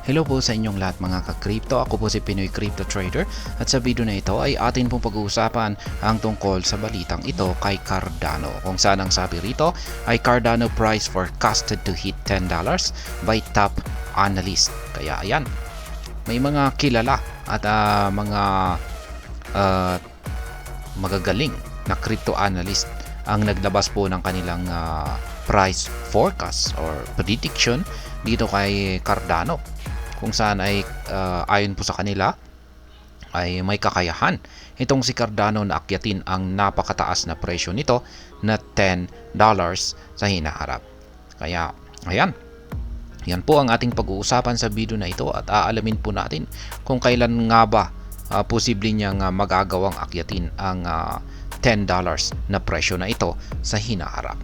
Hello po sa inyong lahat mga ka-crypto. Ako po si Pinoy Crypto Trader at sa video na ito ay atin pong pag-uusapan ang tungkol sa balitang ito kay Cardano. Kung saan ang sabi rito ay Cardano price forecasted to hit $10 by top analyst. Kaya ayan, may mga kilala at mga magagaling na crypto analyst ang naglabas po ng kanilang price forecast or prediction dito kay Cardano, kung saan ay ayon po sa kanila ay may kakayahan itong si Cardano na akyatin ang napakataas na presyo nito na $10 sa hinaharap. Kaya ayan, yan po ang ating pag-uusapan sa video na ito at aalamin po natin kung kailan nga ba posible niyang magagawang akyatin ang $10 na presyo na ito sa hinaharap.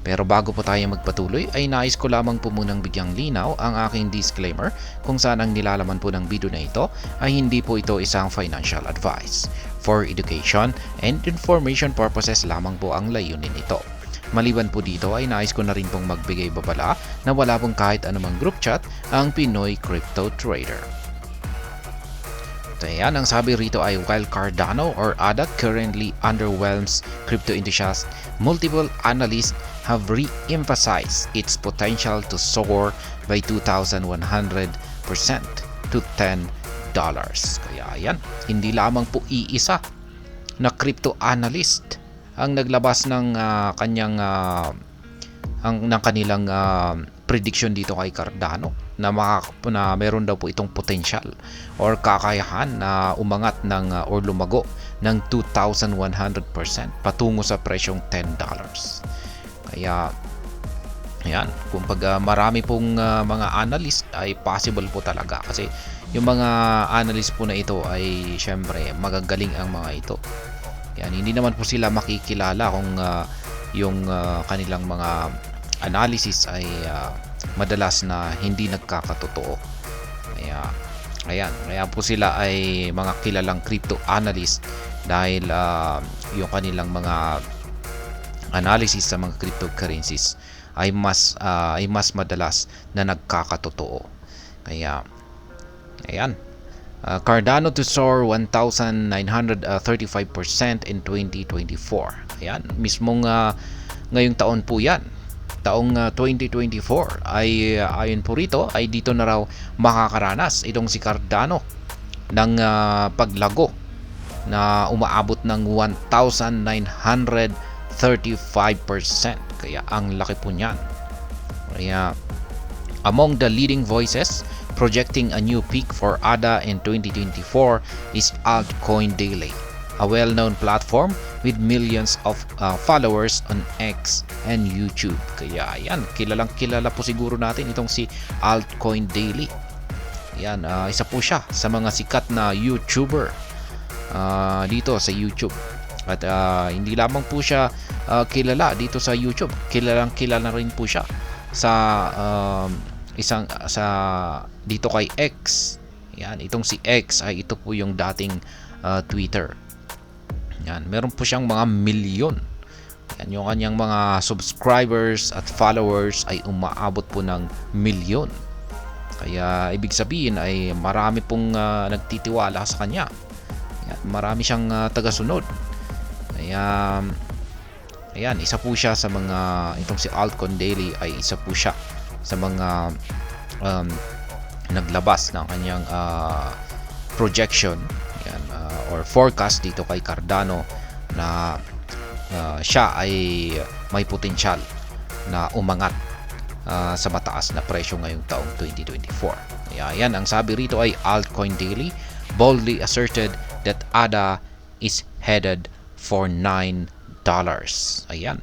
Pero bago po tayo magpatuloy ay nais ko lamang po munang bigyang linaw ang aking disclaimer kung saan ang nilalaman po ng video na ito ay hindi po ito isang financial advice. For education and information purposes lamang po ang layunin nito. Maliban po dito ay nais ko na rin pong magbigay babala na wala pong kahit anumang group chat ang Pinoy Crypto Trader. Ayan, ang sabi rito ay while Cardano or ADA currently underwhelms crypto enthusiasts, multiple analysts have re-emphasized its potential to soar by 2,100% to $10. Kaya ayan, hindi lamang po iisa na crypto analyst ang naglabas ng kanilang prediction dito kay Cardano na meron daw po itong potential or kakayahan na umangat or lumago ng 2,100% patungo sa presyong $10. Kaya ayan, kumbaga marami pong mga analyst ay possible po talaga kasi yung mga analyst po na ito ay syempre magagaling ang mga ito. Yan, hindi naman po sila makikilala kung yung kanilang mga analysis ay madalas na hindi nagkakatotoo. Kaya po sila ay mga kilalang crypto analyst dahil yung kanilang mga analysis sa mga cryptocurrencies ay mas madalas na nagkakatotoo. Kaya ayan, Cardano to soar 1,935% in 2024. Ayan, mismong ngayong taon po yan, taong 2024 ay ayon po rito ay dito na raw makakaranas itong si Cardano ng paglago na umaabot ng 1,935%. Kaya ang laki po niyan. Kaya among the leading voices projecting a new peak for ADA in 2024 is Altcoin Daily, a well-known platform with millions of followers on X and YouTube. Kaya ayan, kilalang kilala po siguro natin itong si Altcoin Daily. Ayan, isa po siya sa mga sikat na YouTuber dito sa YouTube. At hindi lamang po siya kilala dito sa YouTube, kilalang kilala rin po siya sa dito kay X. Yan, itong si X ay ito po yung dating Twitter. Yan, meron po siyang mga milyon. Yan, yung kanyang mga subscribers at followers ay umaabot po ng milyon. Kaya ibig sabihin ay marami pong nagtitiwala sa kanya. Yan, marami siyang tagasunod. Kaya ayan, isa po siya sa mga, itong si Altcoin Daily ay isa po siya sa mga naglabas ng kanyang projection, yan, or forecast dito kay Cardano na siya ay may potensyal na umangat sa mataas na presyo ngayong taong 2024. Kaya yan, ang sabi rito ay Altcoin Daily boldly asserted that ADA is headed for $9. Ayan,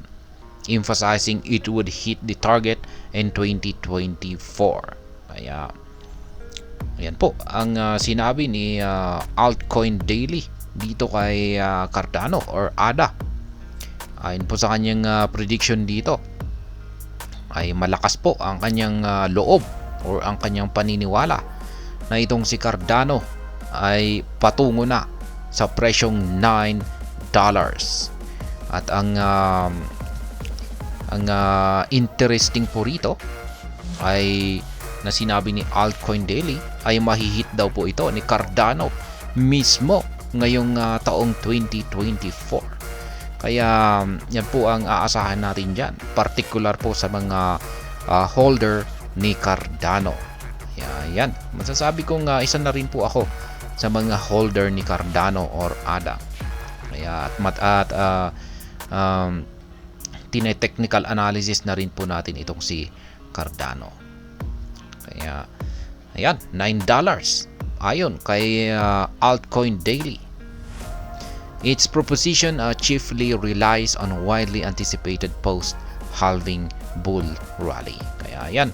emphasizing it would hit the target in 2024. Kaya ayan po ang sinabi ni Altcoin Daily dito kay Cardano or ADA. Ayon po sa kanyang prediction dito ay malakas po ang kanyang loob or ang kanyang paniniwala na itong si Cardano ay patungo na sa presyong $9. At ang interesting po rito ay na sinabi ni Altcoin Daily ay mahihit daw po ito ni Cardano mismo ngayong taong 2024. Kaya yan po ang aasahan natin dyan, particular po sa mga holder ni Cardano. Yan, masasabi kong isa na rin po ako sa mga holder ni Cardano or ADA. Kaya tine-technical analysis na rin po natin itong si Cardano. Kaya ayan, $9 ayon kay Altcoin Daily. Its proposition chiefly relies on widely anticipated post-halving bull rally. Kaya yan,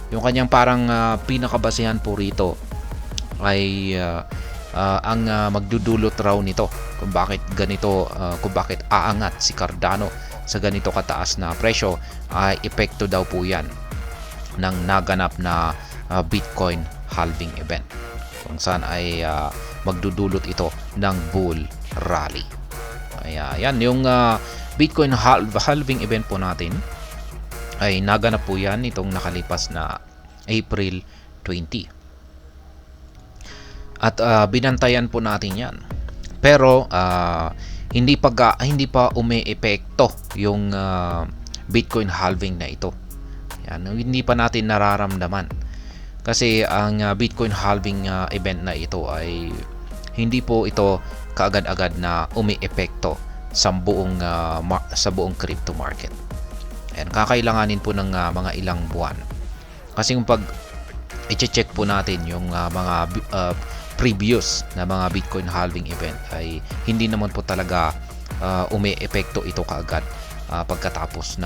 yung kanyang parang pinakabasehan po rito ay ang magdudulot raw nito kung bakit ganito, kung bakit aangat si Cardano sa ganito kataas na presyo ay epekto daw po yan ng naganap na Bitcoin halving event, kung saan ay magdudulot ito ng bull rally. Kaya yan, yung Bitcoin halving event po natin ay naganap po yan itong nakalipas na April 20. At binantayan po natin yan. Pero hindi pa umeepekto yung Bitcoin halving na ito. Yan, hindi pa natin nararamdaman. Kasi ang Bitcoin halving event na ito ay hindi po ito kaagad-agad na umeepekto sa buong crypto market. Ayan, kakailanganin po ng mga ilang buwan. Kasi kung pag i-check po natin yung mga previous na mga Bitcoin halving event ay hindi naman po talaga umeepekto ito kaagad pagkatapos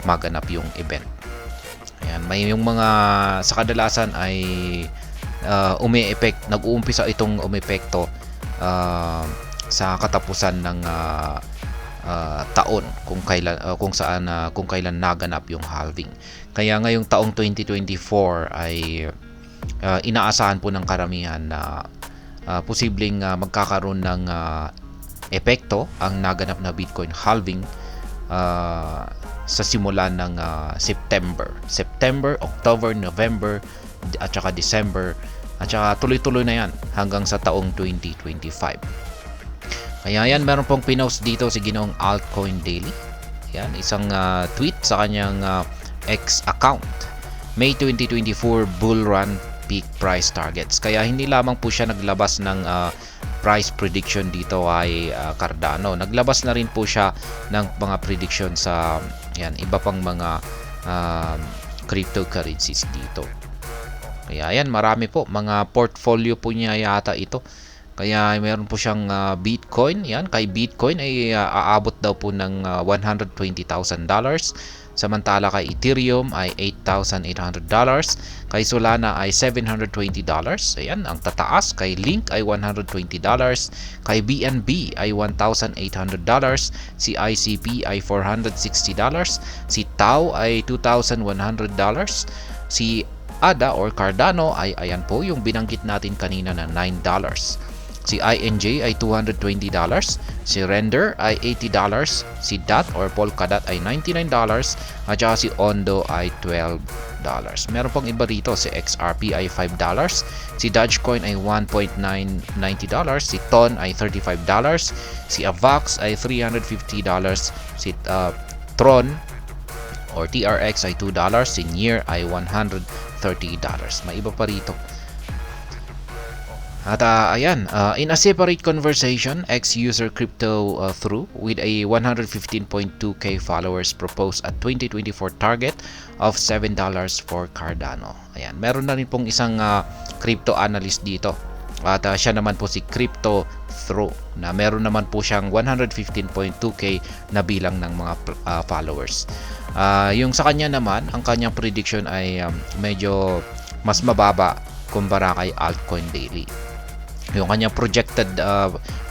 maganap yung event. Ayan, may yung mga sa kadalasan ay nag-uumpisa itong umepekto sa katapusan ng taon kung kailan naganap yung halving. Kaya ngayong taong 2024 ay inaasahan po ng karamihan na posibleng magkakaroon ng epekto ang naganap na Bitcoin halving sa simula ng September, October, November at saka December, at saka tuloy-tuloy na yan hanggang sa taong 2025. Kaya yan, meron pong pinost dito si Ginoong Altcoin Daily. Yan, isang tweet sa kanyang X account. May 2024 bull run peak price targets. Kaya hindi lamang po siya naglabas ng price prediction dito ay Cardano. Naglabas na rin po siya ng mga prediction sa iba pang mga cryptocurrencies dito. Kaya yan, marami po, mga portfolio po niya yata ito. Kaya meron po siyang Bitcoin. Yan, kay Bitcoin ay aabot daw po ng $120,000. Samantala kay Ethereum ay $8,800. Kay Solana ay $720. Ayan, ang tataas. Kay Link ay $120. Kay BNB ay $1,800. Si ICP ay $460. Si Tau ay $2,100. Si ADA or Cardano ay ayan po yung binanggit natin kanina na $9. Si INJ ay $220, si Render ay $80, si DOT or Polkadot ay $99, at saka si Ondo ay $12. Meron pong iba rito, si XRP ay $5, si Dogecoin ay $1.990, si TON ay $35, si Avax ay $350, si Tron or TRX ay $2, si Near ay $130. May iba pa rito. At ayan, in a separate conversation, ex-user crypto through with a 115.2k followers proposed a 2024 target of $7 for Cardano. Ayan, meron na rin pong isang crypto analyst dito. At siya naman po si Crypto Through na meron naman po siyang 115.2k na bilang ng mga followers. Yung sa kanya naman, ang kanyang prediction ay medyo mas mababa kumpara kay Altcoin Daily. Yung kanyang projected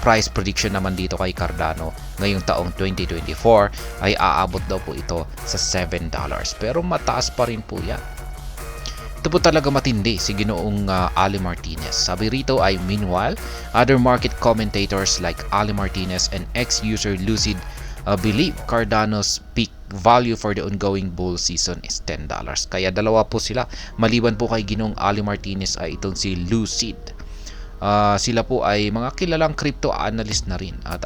price prediction naman dito kay Cardano ngayong taong 2024 ay aabot daw po ito sa $7. Pero mataas pa rin po yan. Ito po talaga matindi si Ginoong Ali Martinez. Sabi rito ay, meanwhile, other market commentators like Ali Martinez and ex-user Lucid believe Cardano's peak value for the ongoing bull season is $10. Kaya dalawa po sila. Maliban po kay Ginong Ali Martinez ay itong si Lucid. Sila po ay mga kilalang crypto analyst na rin. At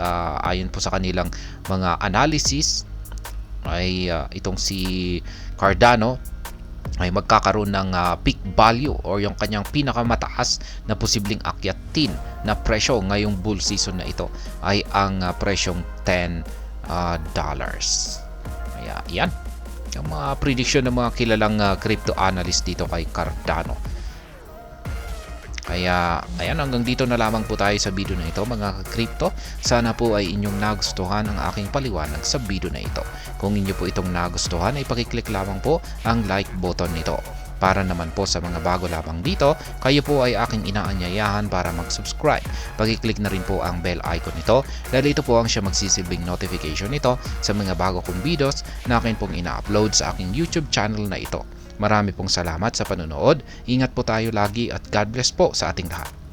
ayon po sa kanilang mga analysis ay itong si Cardano ay magkakaroon ng peak value or yung kanyang pinakamataas na posibleng akyatin na presyo ngayong bull season na ito ay ang presyong $10. Kaya yan yung mga prediction ng mga kilalang crypto analyst dito kay Cardano. Kaya ayan, hanggang dito na lamang po tayo sa video na ito mga crypto. Sana po ay inyong nagustuhan ang aking paliwanag sa video na ito. Kung inyo po itong nagustuhan ay pakiclick lamang po ang like button nito. Para naman po sa mga bago lamang dito, kayo po ay aking inaanyayahan para mag-subscribe. Pakiclick na rin po ang bell icon nito dahil ito po ang siya magsisilbing notification nito sa mga bago kong videos na akin pong ina-upload sa aking YouTube channel na ito. Marami pong salamat sa panonood. Ingat po tayo lagi at God bless po sa ating lahat.